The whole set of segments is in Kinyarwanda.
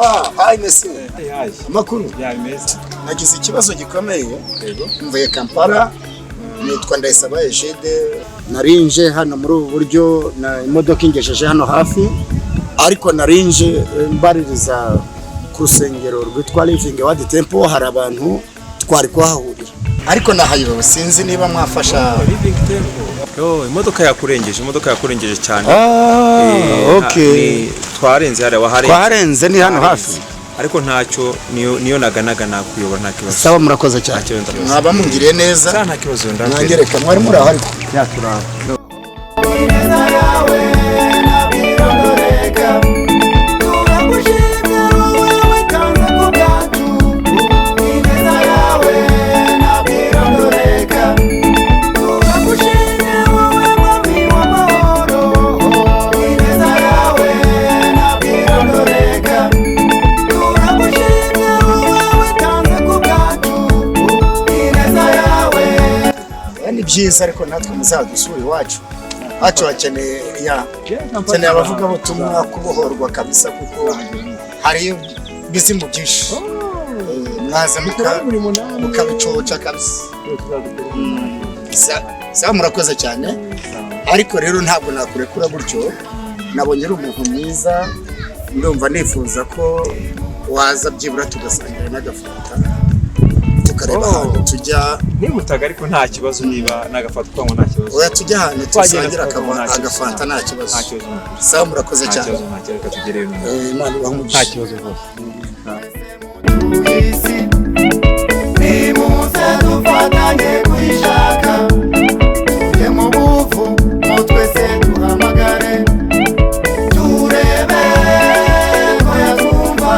Hi Messi. Hi. Amakuru. Ya meza. Nagize ikibazo gikomeye. Yego. Mvuye Kampala. Nitwa Ndayisabaye Jede. Narinje hano muri ubu buryo na imodoka ingejeje hano hafi. Ariko narinje mbaririza ku rusengero rwitwa Living Word Temple, hari abantu twari kuhahurira. Ariko nahayobewe sinzi niba mwafasha. Living Temple. Imodoka yakurengeje cyane. Okay. Twarenze hari wahare. Twarenze ni hano hafi. Ariko ntacyo niyo naganaga nakuyobora nta kibazo. Sawa murakoze cyane. Mwaba mungiriye neza. Nta kibazo ndakwe. Nangereka mwari muri aho ariko. Ya turaba. Byiza ariko natwe muzadusura iwacu. Acho akeneye abavuga butumwa kubohorwa kabisa kuko hari bizimu byinshi. Mwaza mukabicoca kabisa. Sawa murakoze cyane. Ariko rero ntabwo nakurekura gutyo. Nabonye ari umuntu mwiza. Ndumva nifuza ko waza byibura tugasangira n'agafanta. Tukareba ahantu tujya nimutaga ariko nta kibazo niba nagafatwa ngo nta kibazo. Oya tujya ahantu tusangira agafanta nta kibazo. Sawa murakoze cyane. Nta tugereye Imana ibamugisha. Nta kibazo rwose. Ni muze dufatanye kwishaka. Tujye mu buvu twese tuhamagare. Turebe ko yatumva.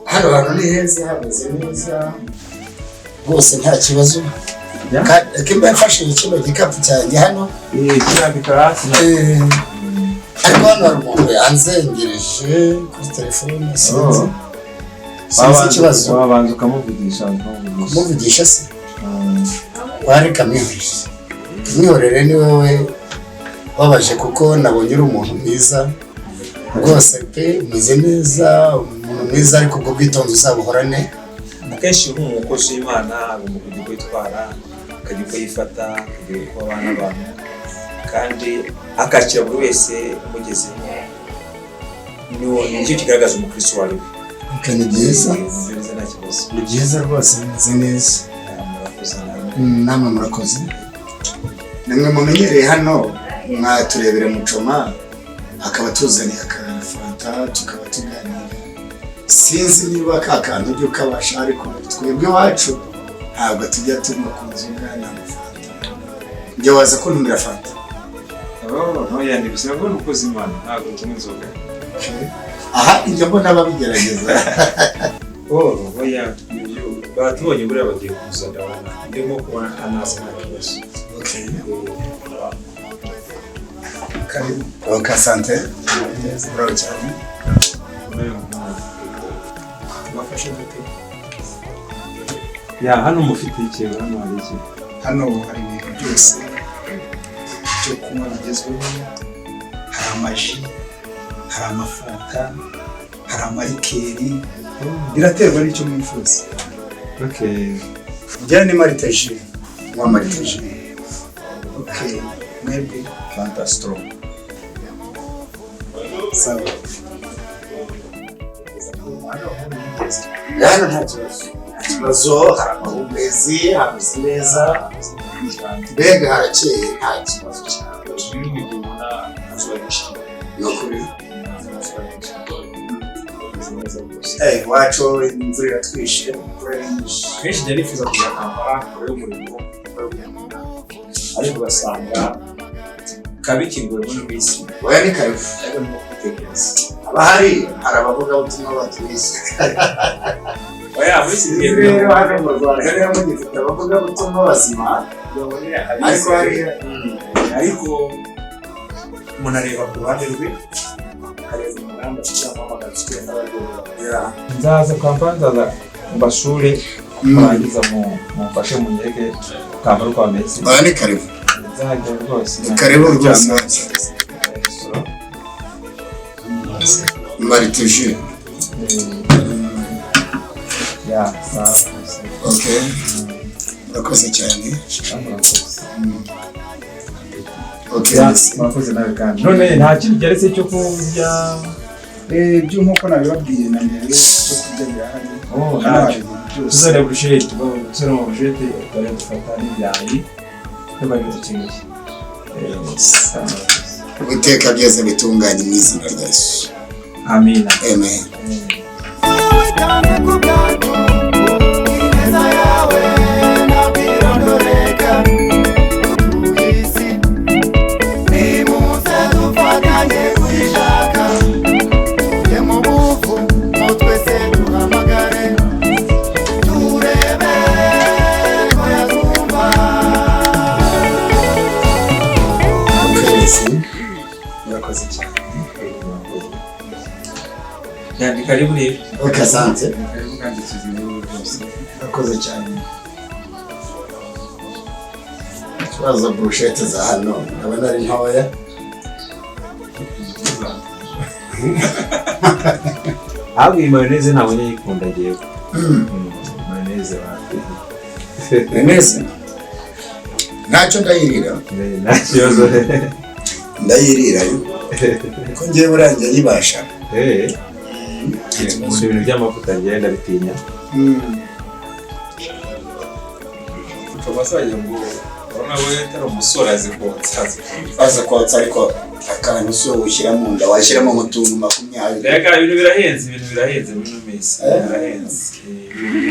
Hano hantu ni heza, hameze neza bose nta kibazo. Kimba yafashe ikino gikapu cyanjye hano kirabika hasi. Ariko hano hari umuntu yanzengereje kuri telefone sinzi ikibazo. Wabanza ukamuvugisha. Kumuvugisha se wari kamwihorere ni wowe wabaje kuko nabonye uri umuntu mwiza rwose pe, umeze neza, umuntu mwiza ariko ubwo bwitonzi uzabuhorane. Akenshi umukozi w'Imana agomba kujya kwitwara, akajya uko yifata, akajya uko abana abantu, kandi akakira buri wese umugezemo. Nicyo kigaragaza umukristo wawe. Ni byiza. Ni byiza rwose, umeze neza. Namwe murakoze. Namwe mumenyereye hano mwaturebere mucoma akaba tuzaniye akafanta tukaba tuganira. Sinzi niba kakantu ujye ukabasha ariko twebwe wacu ntabwo tujya tunywa ku nzoga n'amafanta. Njye waza kuntumira fanta. Oya ndibisaba ngo umukozi w'Imana ntabwo tunywa inzoga. Aha njye mbona ababigerageza. Oya batubonye buriya bagiye kuza ndabona ndimo kubona anasa n'akibazo. Okay. Karibu. Okay, asante. Bravo cyane. Bafashe gute? Ya hano mufite iki hano hari iki? Hano hari ibintu byose cyo kunywa bigezweho. Hari amaji, hari amafanta, hari amarikeri. Biraterwa n'icyo mwifuza. Okay. Njyana ni mariteji. Mwa mariteji. Okay. Maybe fanta strong. Sawa. Hano nta kibazo, hari amahumbezi, hameze neza. Mbega harakeye nta kibazo cyane. nokuri wacu imvura iratwishe kenshi njya nifuza kujya Kampala kure y'umurimo ariko ugasanga kabikinguye muri bisi oya ni karibu ariko ni kwitegereza abahari hari abavugabutumwa batumize oya muri iki gihe rero hano mu Rwanda rero mugifite abavugabutumwa bazima ariko umuntu areba ku ruhande rwe akareba umuhanda cyangwa amagatsiko n'abaryohera nzaza Kampala nzaza mbashure kurangiza mumfashe munyege Kampala uko ameze ni karibu nzajya rwose karibu rwose marituje ya sawa okay urakoze cyane okay murakoze nawe kandi none nta kintu cyaretse cyo kurya byo nkuko nabibabwiye na mbere cyo kurya birahari tuzare burushete tuzare mu burushete bari gufata n'ibyayi n'abari dukeneye Iteka byose bitunganye mu izina rya Yesu. Amina. Amen. Yani karibu rero. Okay, asante. Karibu kandi tuzimye rwose. Urakoze cyane. Twaza brushete za hano ndabona ari ntoya. Abi mayonnaise ntabwo nyikunda giye. Mayonnaise wapi? Mayonnaise. Ntacyo ndayirira. Ntacyo ndayirira yo. Ko ngiye burangiye yibasha. Mu bintu by'amavuta ngenda bitinya. Tubasaye ngo urabona we tari umusore aza kotsa ariko akantu so ushyira mu nda washyiramo umutuntu 20. Rega ibintu birahenze muri minsi. Birahenze.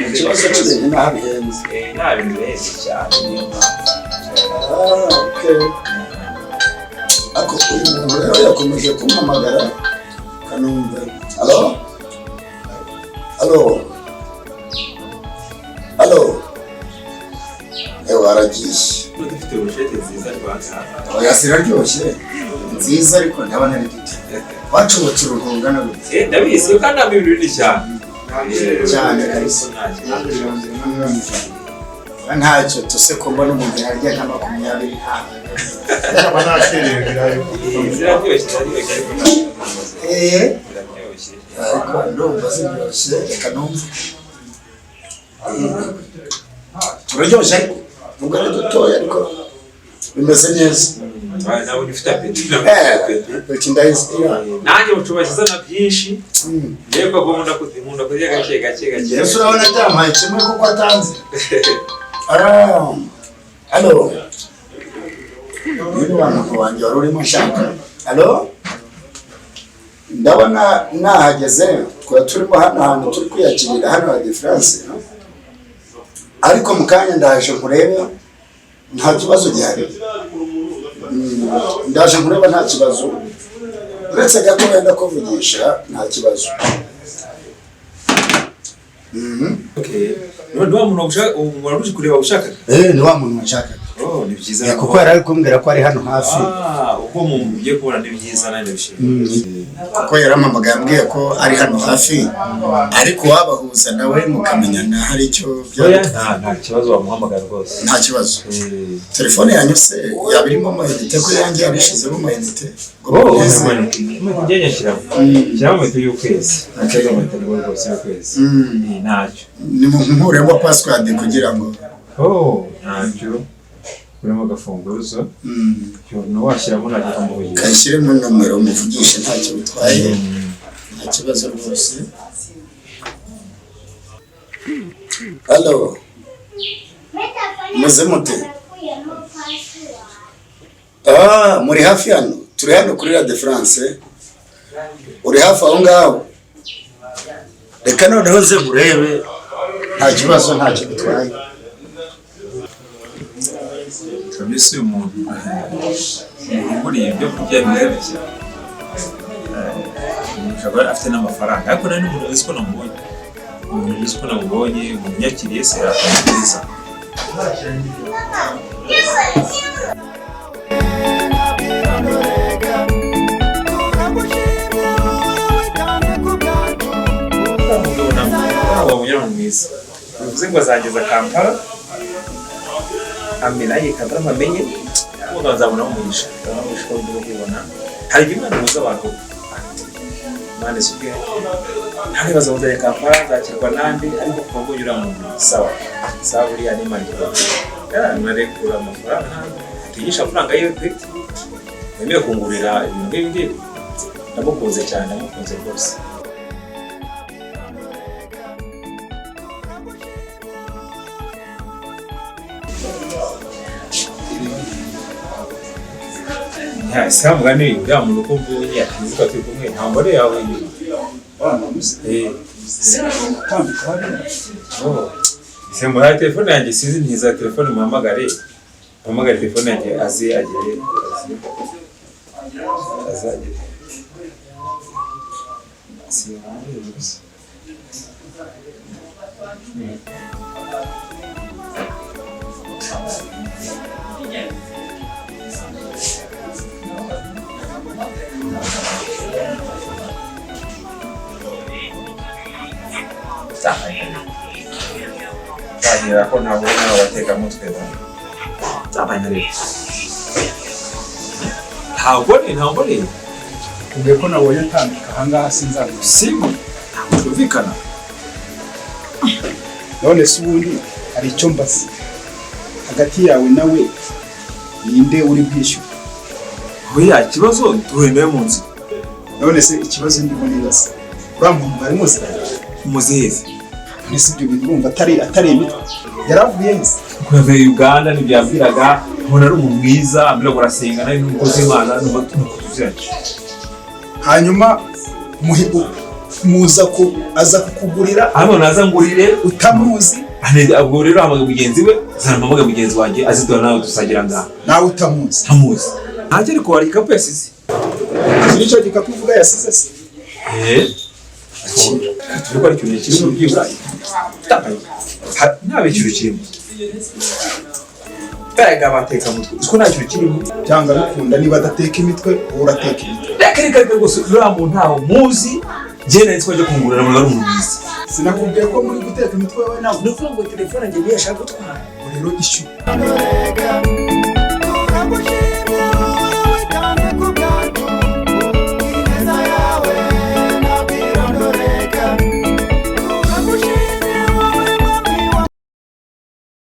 Ikibazo cy'ibintu ntabihenze. Nta bintu bihenze cyane. Okay. Ako uyu muntu rero yakomeje kumpamagara kanumva. Hello? Aragiye. Dufite urushete nziza rwanda. Yasira ryoshye. Nziza ariko ndabona ari gute. Wacubutse uruhungana gute. Ndabizi kandi amwe ibintu biri cyane. Cyane ariko ntacyo tuse ko mbona umuntu yarya nka 20 aba nasherera ariko ndumva ziryoshye reka numva turaryoshye ariko nubwo ari dutoya ariko bimeze neza nawe ufite apeti nanjye mucubaziza na byinshi yego ko nkunda kurya gake Yesu urabona byampaye kimwe kuko atanze Hello. Yuri wanako wanjye wari urimo nshaka. Hello? Ndabona nahageze kwa turimo hano turi kwiyakirira hano de France. Ariko mukanya ndaje nkurebe nta kibazo gihari. Ndaje nkureba nta kibazo. Uretse gato wenda kuvugisha nta kibazo. Okay. Ni wa muntu waruje kureba ushaka? Ni wa muntu nshaka. Oh, ni byiza. Kuko yari ari kumbwira ko ari hano hafi. Uko mugiye kubona ni byiza nanjye bishimye. Kuko yaramamaga yambwiye ko ari hano hafi. Ariko wabahuza nawe mukamenyana hari icyo nta kibazo wamuhamagara rwose. Nta kibazo. Telefone yanyu se yabirimo amayinite ko yanjye yabishizemo amayinite. Ngenge kiramo y'ukwezi. Akayometa ni rwose y'ukwezi. Ntacyo. Ni mu nkuremo password kugira ngo. Ntacyo. Urimo gafunguzo. No washyiramo nacyo kamubuye. Kashyiremo nomero muvugisha ntacyo bitwaye. Nta kibazo rwose. Hello. Muze mute. Muri hafi hano. Turi hano kuri La de France. uri hafi aho ngaho, reka noneho nze murebe, nta kibazo, nta kigutwaye. Kabisa uyu muntu uguriye ibyo kurya birebye, ushobora afite n'amafaranga, ariko nari n'umuntu uzi ko namubonye, umuntu uzi ko namubonye, umuntu yakiriye se akamubwiza. Mwiza bivuze ngo azageza Kampala amena yikabura amenye umuntu azabona umugisha ko kubona hari imana muza abantu mane suke hari bazabona Kampala zakirwa nandi ariko kuvuga yura mu sawa buri ani manje nare kura amafaranga tigisha franga yewe nemeye kungurira ibintu ngibi ndamukunze cyane ndamukunze rwose. Sia mugani uriya muntu uko mbonye yakizuka turi kumwe nta mbone yawe semura telefone yanjye sinzi ntiza telefone muhamagare telefone yanjye azi agere azagere Tahira ko ntabwo bateka mutwe rero ntabwo ubwo ko nabonye atambika ahangaha sinzagusa sibo byumvikana. none se ubundi hari icyo mbaza hagati yawe nawe ninde uri bwishyura? Oya kibazo tuwemeye mu nzi. none se ikibazo ndimo nibaza uramuntu bari muzeze nese ibyo bintu urumva atari imitwe yaravuye hese kuva Uganda ntibyaviraga ubona ari umuntu mwiza ambira gurasenga nari n'umukozi w'Imana n'umutuziranye. hanyuma muhibu muza ko aza kukugurira hano naza ngurire utamuzi ubwo rero amaga mugenzi we zanamuga mugenzi wanjye azidora nawe dusagira ngaha nawe utamuzi ntacyo ariko wari ikapu yasize nicyo gikapu uvuga yasize se turiko ari ikintu kiri mu byibura nta biciro kirimo bega bateka mutwe uko nta kintu kirimo cyangwa bikunda niba adateka imitwe urateka imitwe reka rwose uriya muntu ntaho muzi njye nari twaje kungurira mu umuntu mwiza sinakubwiye ko muri guteka imitwe wowe nawe nuko ngo telefone njye niyo ashaka gutwara rero ishyura